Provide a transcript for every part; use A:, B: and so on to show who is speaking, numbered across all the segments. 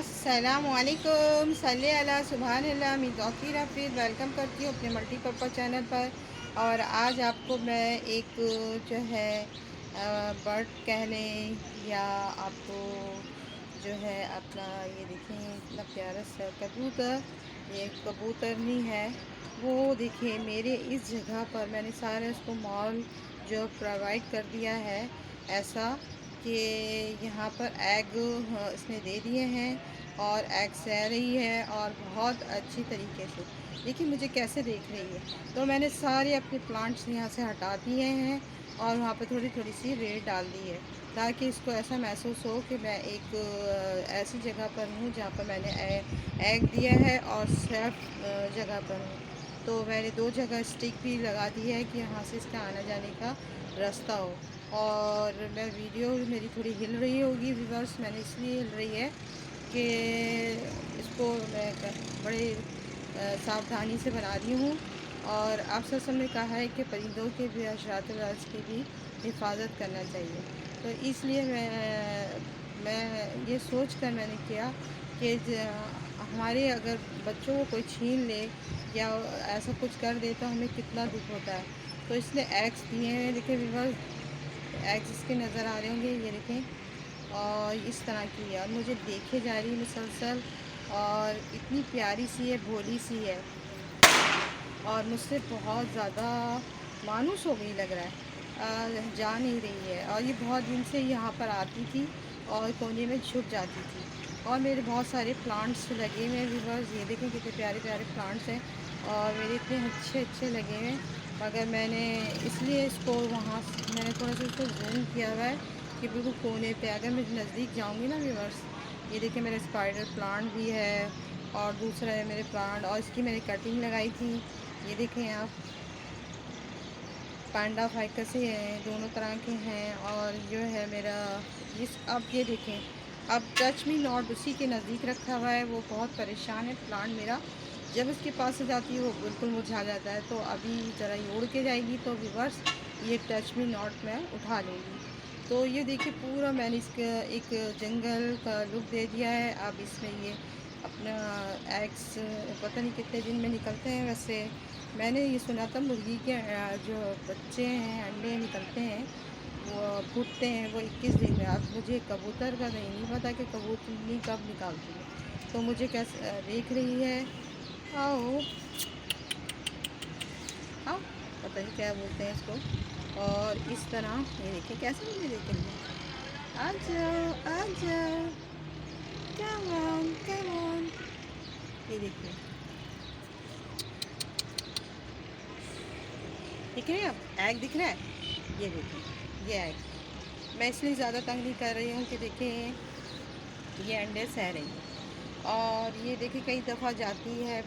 A: अस्सलामुअलैकुम सल्ले अला सुभान अल्लाह मैं तौकीर हाफिज़ वेलकम करती हूँ अपने मल्टीपर्पज़ चैनल पर। और आज आपको मैं एक जो है बर्ड कह लें या आपको जो है अपना ये देखें इतना प्यारा सा कबूतर, ये कबूतर नहीं है वो देखिए मेरे इस जगह पर मैंने सारे उसको मॉल जो प्रोवाइड कर दिया है ऐसा कि यहाँ पर एग इसने दे दिए हैं और एग सह रही है और बहुत अच्छी तरीके से देखिए मुझे कैसे देख रही है। तो मैंने सारे अपने प्लांट्स यहाँ से हटा दिए हैं और वहाँ पे थोड़ी थोड़ी सी रेत डाल दी है ताकि इसको ऐसा महसूस हो कि मैं एक ऐसी जगह पर हूँ जहाँ पर मैंने एग दिया है और सेफ जगह पर हूँ। तो मैंने दो जगह स्टिक भी लगा दी है कि यहाँ से इसका आने जाने का रास्ता हो। और मैं वीडियो मेरी थोड़ी हिल रही होगी व्यूअर्स, मैंने इसलिए हिल रही है कि इसको मैं बड़े सावधानी से बना रही हूँ। और आप सब ने कहा है कि परिंदों के भी हशरात की भी हिफाजत करना चाहिए। तो इसलिए मैं ये सोच कर मैंने किया कि हमारे अगर बच्चों को कोई छीन ले या ऐसा कुछ कर दे तो हमें कितना दुख होता है। तो इसलिए एग्स दिए हैं, देखिए व्यूअर्स एग्स इसके नज़र आ रहे होंगे, ये देखें और इस तरह की है और मुझे देखे जा रही है मुसलसल और इतनी प्यारी सी है, भोली सी है और मुझसे बहुत ज़्यादा मानूस हो गई लग रहा है। जा नहीं रही है और ये बहुत दिन से यहाँ पर आती थी और कोने में छुप जाती थी। और मेरे बहुत सारे प्लांट्स लगे हुए हैं व्यूअर्स, ये देखें कितने प्यारे प्यारे प्लांट्स हैं और मेरे इतने अच्छे अच्छे लगे हुए हैं। मगर मैंने इसलिए इसको वहाँ मैंने थोड़ा सा इसको जूम किया हुआ है कि बिल्कुल कोने पे अगर मैं नज़दीक जाऊँगी ना व्यूअर्स, ये देखिए मेरा स्पाइडर प्लांट भी है और दूसरा है मेरे प्लांट और इसकी मैंने कटिंग लगाई थी। ये देखें आप पांडा फाइकस ही हैं, दोनों तरह के हैं। और जो है मेरा इस अब ये देखें अब टच मी नॉट उसी के नज़दीक रखा हुआ है, वो बहुत परेशान है प्लांट मेरा। जब उसके पास से जाती है वो बिल्कुल मुरझा जाता है। तो अभी ज़रा ये उड़ के जाएगी तो व्यूअर्स ये टच मी नॉट मैं उठा लूँगी। तो ये देखिए पूरा मैंने इसका एक जंगल का लुक दे दिया है। अब इसमें ये अपना एग्स पता नहीं कितने दिन में निकलते हैं। वैसे मैंने ये सुना था मुर्गी के जो बच्चे हैं अंडे निकलते हैं वो फूटते हैं वो 21 दिन में। अब मुझे कबूतर का नहीं पता कि कबूतरी कब निकालती है। तो मुझे कैसे देख रही है, आओ आओ पता नहीं क्या बोलते हैं इसको। और इस तरह ये देखिए कैसे मुझे देख रही है, आ जाओ आ जाओ, कम ऑन। ये देखिए दिख रहे हैं, अब एग दिख रहा है, ये देखिए ये एग। मैं इसलिए ज़्यादा तंग नहीं कर रही हूँ कि देखें ये अंडे सह रही हैं। और ये देखिए कई दफ़ा जाती है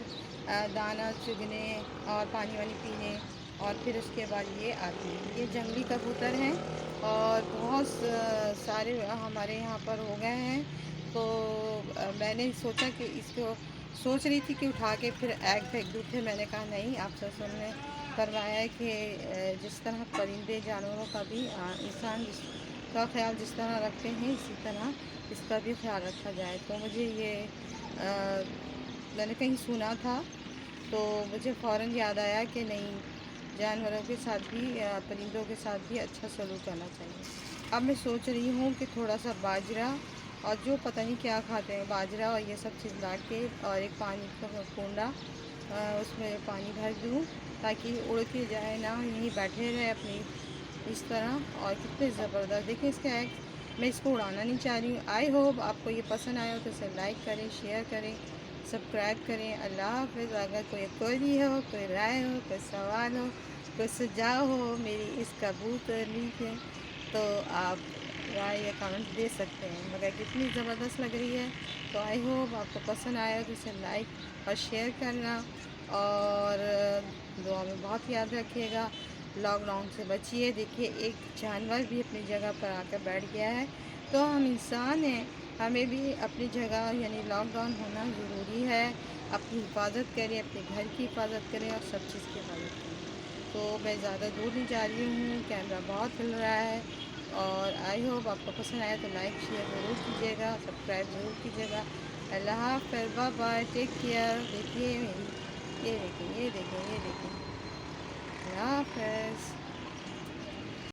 A: दाना चुगने और पानी वानी पीने और फिर उसके बाद ये आती है। ये जंगली कबूतर हैं और बहुत सारे हमारे यहाँ पर हो गए हैं। तो मैंने सोचा कि इसको सोच रही थी कि उठा के फिर एग फेंक दूँ, फिर मैंने कहा नहीं, आप सबने करवाया है कि जिस तरह परिंदे जानवरों का भी इंसान का ख्याल जिस तरह रखते हैं इसी तरह इसका भी ख्याल रखा जाए। तो मुझे ये मैंने कहीं सुना था तो मुझे फ़ौरन याद आया कि नहीं, जानवरों के साथ भी परिंदों के साथ भी अच्छा सलूक करना चाहिए। अब मैं सोच रही हूँ कि थोड़ा सा बाजरा और जो पता नहीं क्या खाते हैं बाजरा और ये सब चीज़ ला के और एक पानी का कूंडा उसमें पानी भर दूँ ताकि उड़ के जाए ना, यहीं बैठे रहे अपनी इस तरह। और कितने ज़बरदस्त देखें इसके एग। मैं इसको उड़ाना नहीं चाह रही हूँ। आई होप आपको ये पसंद आया हो तो इसे लाइक करें, शेयर करें, सब्सक्राइब करें। अल्लाह हाफ़िज़। अगर कोई क्वेरी हो, कोई राय हो, कोई सवाल हो, कोई सुझाव हो मेरी इस कबूतरी के, तो आप राय या कमेंट दे सकते हैं। मगर कितनी ज़बरदस्त लग रही है। तो आई होप आपको पसंद आया तो इसे लाइक और शेयर करना और दुआ में बहुत याद रखिएगा। लॉकडाउन से बचिए। देखिए एक जानवर भी अपनी जगह पर आकर बैठ गया है, तो हम इंसान हैं, हमें भी अपनी जगह यानी लॉकडाउन होना ज़रूरी है। अपनी हिफाजत करें, अपने घर की हिफाजत करें और सब चीज़ की हिफाजत करें। तो मैं ज़्यादा दूर नहीं जा रही हूँ, कैमरा बहुत हिल रहा है और आई होप आपको पसंद आया तो लाइक शेयर ज़रूर कीजिएगा, सब्सक्राइब ज़रूर कीजिएगा। अल्लाह हाफ़िज़, बाय बाय, टेक केयर। देखिए मेरी, ये देखें, ये देखें, ये देखें।